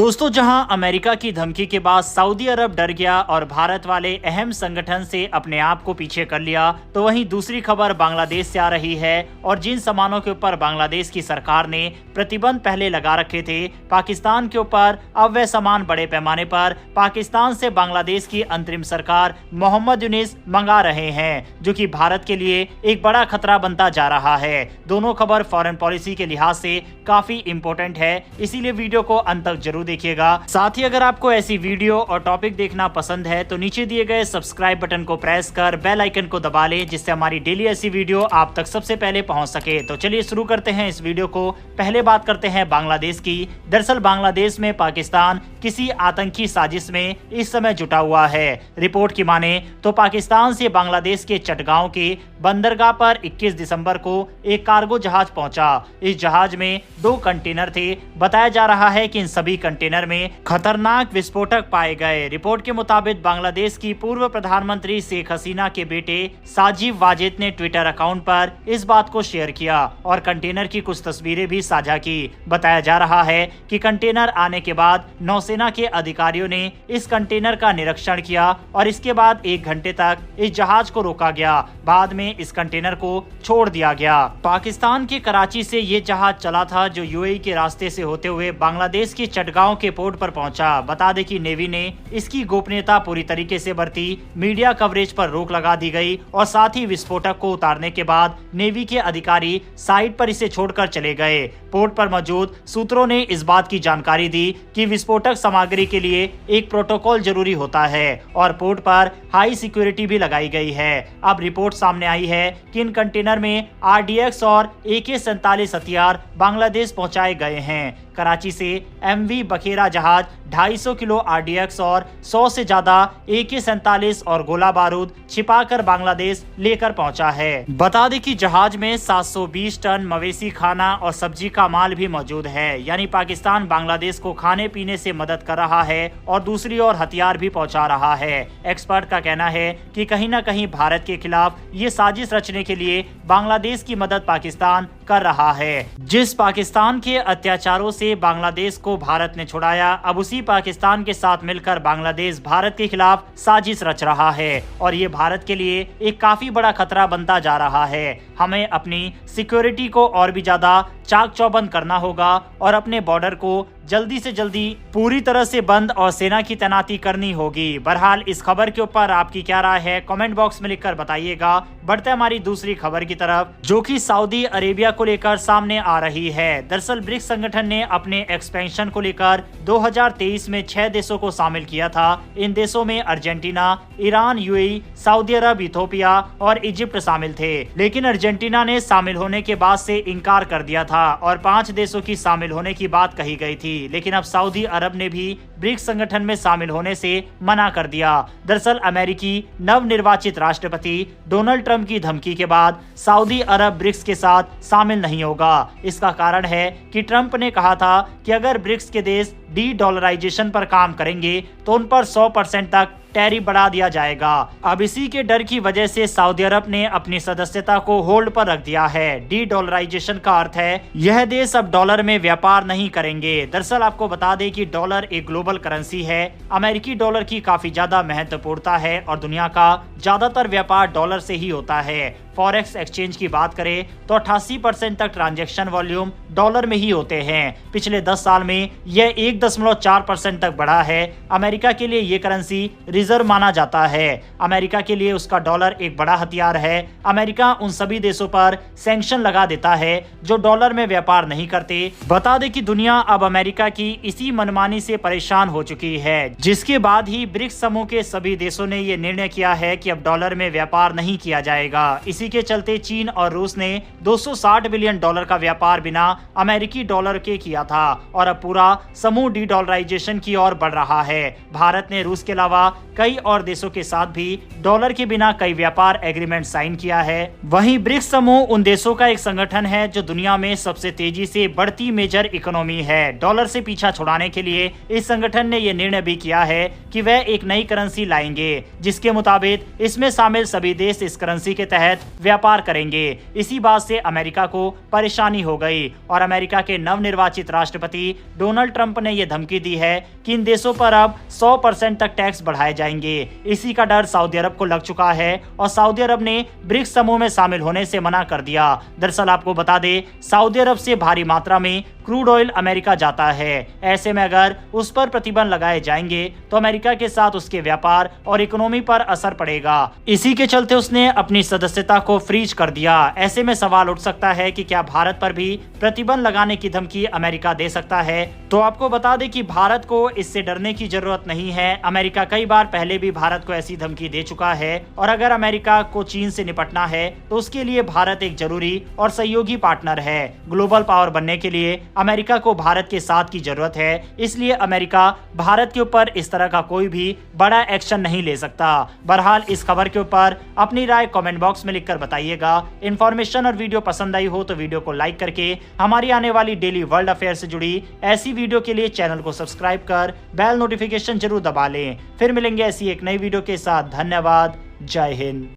दोस्तों, जहां अमेरिका की धमकी के बाद सऊदी अरब डर गया और भारत वाले अहम संगठन से अपने आप को पीछे कर लिया, तो वहीं दूसरी खबर बांग्लादेश से आ रही है। और जिन सामानों के ऊपर बांग्लादेश की सरकार ने प्रतिबंध पहले लगा रखे थे पाकिस्तान के ऊपर, अब वह सामान बड़े पैमाने पर पाकिस्तान से बांग्लादेश की अंतरिम सरकार मोहम्मद यूनिस मंगा रहे हैं, जो कि भारत के लिए एक बड़ा खतरा बनता जा रहा है। दोनों खबर फॉरेन पॉलिसी के लिहाज से काफी इंपॉर्टेंट है, इसीलिए वीडियो को अंत तक जरूर देखिएगा। साथ ही अगर आपको ऐसी वीडियो और टॉपिक देखना पसंद है तो नीचे दिए गए सब्सक्राइब बटन को प्रेस कर बेल आइकन को दबा लें, जिससे हमारी डेली ऐसी वीडियो आप तक सबसे पहले पहुंच सके। तो चलिए शुरू करते हैं इस वीडियो को। पहले बात करते हैं बांग्लादेश की। दरअसल बांग्लादेश में पाकिस्तान किसी आतंकी साजिश में इस समय जुटा हुआ है। रिपोर्ट की माने तो पाकिस्तान से बांग्लादेश के चटगांव के बंदरगाह पर 21 दिसंबर को एक कार्गो जहाज पहुंचा। इस जहाज में 2 कंटेनर थे। बताया जा रहा है कि इन सभी कंटेनर में खतरनाक विस्फोटक पाए गए। रिपोर्ट के मुताबिक बांग्लादेश की पूर्व प्रधानमंत्री शेख हसीना के बेटे साजिब वाजिद ने ट्विटर अकाउंट पर इस बात को शेयर किया और कंटेनर की कुछ तस्वीरें भी साझा की। बताया जा रहा है कि कंटेनर आने के बाद नौसेना के अधिकारियों ने इस कंटेनर का निरीक्षण किया और इसके बाद 1 घंटे तक इस जहाज को रोका गया। बाद में इस कंटेनर को छोड़ दिया गया। पाकिस्तान के कराची से ये जहाज चला था, जो यूएई के रास्ते से होते हुए बांग्लादेश के चटगांव के पोर्ट पर पहुंचा। बता दें कि नेवी ने इसकी गोपनीयता पूरी तरीके से बरती। मीडिया कवरेज पर रोक लगा दी गई और साथ ही विस्फोटक को उतारने के बाद नेवी के अधिकारी साइट पर इसे छोड़कर चले गए। पोर्ट पर मौजूद सूत्रों ने इस बात की जानकारी दी कि विस्फोटक सामग्री के लिए एक प्रोटोकॉल जरूरी होता है और पोर्ट पर हाई सिक्योरिटी भी लगाई गई है। अब रिपोर्ट सामने आई है कि इन कंटेनर में RDX और AK-47 हथियार बांग्लादेश पहुंचाए गए हैं। कराची से MV बखेरा जहाज 250 किलो RDX और 100 से ज्यादा AK-47 और गोला बारूद छिपाकर बांग्लादेश लेकर पहुंचा है। बता दें कि जहाज में 720 टन मवेशी खाना और सब्जी का माल भी मौजूद है। यानी पाकिस्तान बांग्लादेश को खाने पीने से मदद कर रहा है और दूसरी ओर हथियार भी पहुंचा रहा है। एक्सपर्ट का कहना है कि कहीं न कहीं भारत के खिलाफ ये साजिश रचने के लिए बांग्लादेश की मदद पाकिस्तान कर रहा है। जिस पाकिस्तान के अत्याचारों से बांग्लादेश को भारत ने छुड़ाया, अब उसी पाकिस्तान के साथ मिलकर बांग्लादेश भारत के खिलाफ साजिश रच रहा है और ये भारत के लिए एक काफी बड़ा खतरा बनता जा रहा है। हमें अपनी सिक्योरिटी को और भी ज्यादा चाक चौबंद करना होगा और अपने बॉर्डर को जल्दी से जल्दी पूरी तरह से बंद और सेना की तैनाती करनी होगी। बहरहाल इस खबर के ऊपर आपकी क्या राय है, कमेंट बॉक्स में लिखकर बताइएगा। बढ़ते हमारी दूसरी खबर की तरफ, जो कि सऊदी अरेबिया को लेकर सामने आ रही है। दरअसल ब्रिक्स संगठन ने अपने एक्सपेंशन को लेकर 2023 में 6 देशों को शामिल किया था। इन देशों में अर्जेंटीना, ईरान, यूएई, सऊदी अरब, इथोपिया और इजिप्ट शामिल थे। लेकिन अर्जेंटीना ने शामिल होने के बाद से इनकार कर दिया था और 5 देशों की शामिल होने की बात कही गई थी। लेकिन अब सऊदी अरब ने भी ब्रिक्स संगठन में शामिल होने से मना कर दिया। दरअसल अमेरिकी नवनिर्वाचित राष्ट्रपति डोनाल्ड ट्रंप की धमकी के बाद सऊदी अरब ब्रिक्स के साथ शामिल नहीं होगा। इसका कारण है कि ट्रंप ने कहा था कि अगर ब्रिक्स के देश डी-डॉलराइजेशन पर काम करेंगे तो उन पर 100% तक टैरिफ बढ़ा दिया जाएगा। अब इसी के डर की वजह से सऊदी अरब ने अपनी सदस्यता को होल्ड पर रख दिया है। डी-डॉलराइजेशन का अर्थ है यह देश अब डॉलर में व्यापार नहीं करेंगे। दरअसल आपको बता दें कि डॉलर एक ग्लोबल करेंसी है। अमेरिकी डॉलर की काफी ज्यादा महत्वपूर्णता है और दुनिया का ज्यादातर व्यापार डॉलर से ही होता है। फॉरेक्स एक्सचेंज की बात करें तो 88% तक ट्रांजैक्शन वॉल्यूम डॉलर में ही होते हैं। पिछले 10 साल में यह 1.4% तक बढ़ा है। अमेरिका के लिए ये करेंसी रिजर्व माना जाता है। अमेरिका के लिए उसका डॉलर एक बड़ा हथियार है। अमेरिका उन सभी देशों पर सैंक्शन लगा देता है जो डॉलर में व्यापार नहीं करते। बता दें कि दुनिया अब अमेरिका की इसी मनमानी से परेशान हो चुकी है, जिसके बाद ही ब्रिक्स समूह के सभी देशों ने ये निर्णय किया है कि अब डॉलर में व्यापार नहीं किया जाएगा। इसी के चलते चीन और रूस ने 260 बिलियन डॉलर का व्यापार बिना अमेरिकी डॉलर के किया था और अब पूरा समूह डी-डॉलराइजेशन की ओर बढ़ रहा है। भारत ने रूस के अलावा कई और देशों के साथ भी डॉलर के बिना कई व्यापार एग्रीमेंट साइन किया है। वहीं ब्रिक्स समूह उन देशों का एक संगठन है जो दुनिया में सबसे तेजी से बढ़ती मेजर इकोनॉमी है। डॉलर से पीछा छुड़ाने के लिए इस संगठन ने यह निर्णय भी किया है कि वह एक नई करेंसी लाएंगे, जिसके मुताबिक इसमें शामिल सभी देश इस करेंसी के तहत व्यापार करेंगे। इसी बात से अमेरिका को परेशानी हो गई और अमेरिका के नवनिर्वाचित राष्ट्रपति डोनाल्ड ट्रंप ने यह धमकी दी है कि इन देशों पर अब 100% तक टैक्स बढ़ाए जाएंगे। इसी का डर सऊदी अरब को लग चुका है और सऊदी अरब ने ब्रिक्स समूह में शामिल होने से मना कर दिया। दरअसल आपको बता दें, सऊदी अरब से भारी मात्रा में क्रूड ऑयल अमेरिका जाता है। ऐसे में अगर उस पर प्रतिबंध लगाए जाएंगे तो अमेरिका के साथ उसके व्यापार और इकोनॉमी पर असर पड़ेगा। इसी के चलते उसने अपनी सदस्यता को फ्रीज कर दिया। ऐसे में सवाल उठ सकता है कि क्या भारत पर भी प्रतिबंध लगाने की धमकी अमेरिका दे सकता है। तो आपको बता दें कि भारत को इससे डरने की जरूरत नहीं है। अमेरिका कई बार पहले भी भारत को ऐसी धमकी दे चुका है और अगर अमेरिका को चीन से निपटना है तो उसके लिए भारत एक जरूरी और सहयोगी पार्टनर है। ग्लोबल पावर बनने के लिए अमेरिका को भारत के साथ की जरूरत है, इसलिए अमेरिका भारत के ऊपर इस तरह का कोई भी बड़ा एक्शन नहीं ले सकता। बहरहाल इस खबर के ऊपर अपनी राय कमेंट बॉक्स में लिखकर बताइएगा। इन्फॉर्मेशन और वीडियो पसंद आई हो तो वीडियो को लाइक करके हमारी आने वाली डेली वर्ल्ड अफेयर से जुड़ी ऐसी वीडियो के लिए चैनल को सब्सक्राइब कर बेल नोटिफिकेशन जरूर दबा लें। फिर मिलेंगे ऐसी एक नई वीडियो के साथ। धन्यवाद। जय हिंद।